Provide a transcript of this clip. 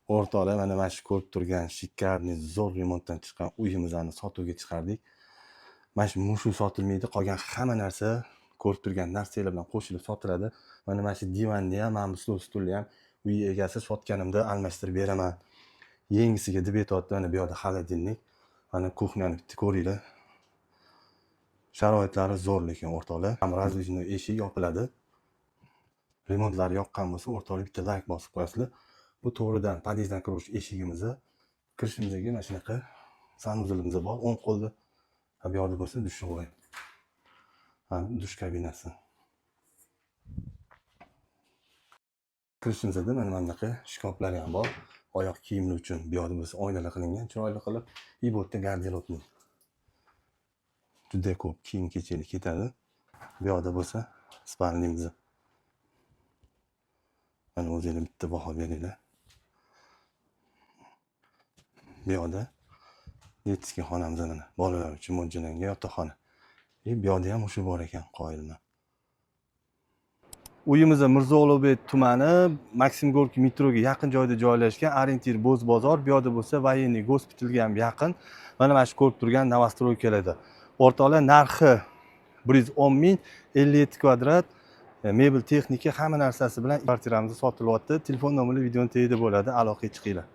O'rtoqlar, mana shu ko'rib turgan shikarniy zo'r remontdan chiqqan uyimizni sotuvga chiqardik. Mana shu mushu sotilmaydi, qolgan hamma narsa ko'rib turgan narsalar bilan qo'shilib sotiladi. Mana shu divanni ham, mana bu stulni ham uy egasi sotganimda almashtirib beraman. Yengisiga deb aytayapti. Mana bu yoqda xolodilnik, mana kuxnyani bitta ko'ringlar. Sharoitlari zo'r lekin o'rtoqlar. Ham razvojniy eshik yopiladi. Remontlari yoqqan bo'lsa, o'rtoqlar bitta like bosib qo'yasizlar. Bu to'g'ridan podyezddan kiruvchi eshigimizni kirishimizga mana shunaqa sanuzilimiz bor. O'ng qo'lda bu yoqda bo'lsa dushovvoy. Mana dush kabinasi. Kirishimizda mana bunaqa shkaflar ham bor. Oyoq kiyimlar uchun bu yoqda bo'lsa oynalar qilingan, chiroyli qilib. Bu yerda garderobni. Juda ko'p kiyim-kechaklar ketadi. Bu yoqda bo'lsa spalnimiz. Mana o'zingizlar bitta baho beringlar. Bu yoqda detskiy xonamiz mana bolalar uchun mo'ljallangan yotoqxona. Bu yoqda ham o'sha bor ekan, qoyilman. Uyimiz Mirzo Ulug'bek tumani, Maksim Gorkiy metroga yaqin joyda joylashgan, orientir Bo'zbozor. Bu yoqda bo'lsa Voyenniy gospitalga ham yaqin. Mana shu ko'rib turgan novostroykalarda. O'rtoqlar, narxi 110 ming, 57 kvadrat, mebel texnika hamma narsasi bilan kvartiramiz sotilyapti. Telefon nomeri videoning tagida bo'ladi, aloqaga chiqinglar.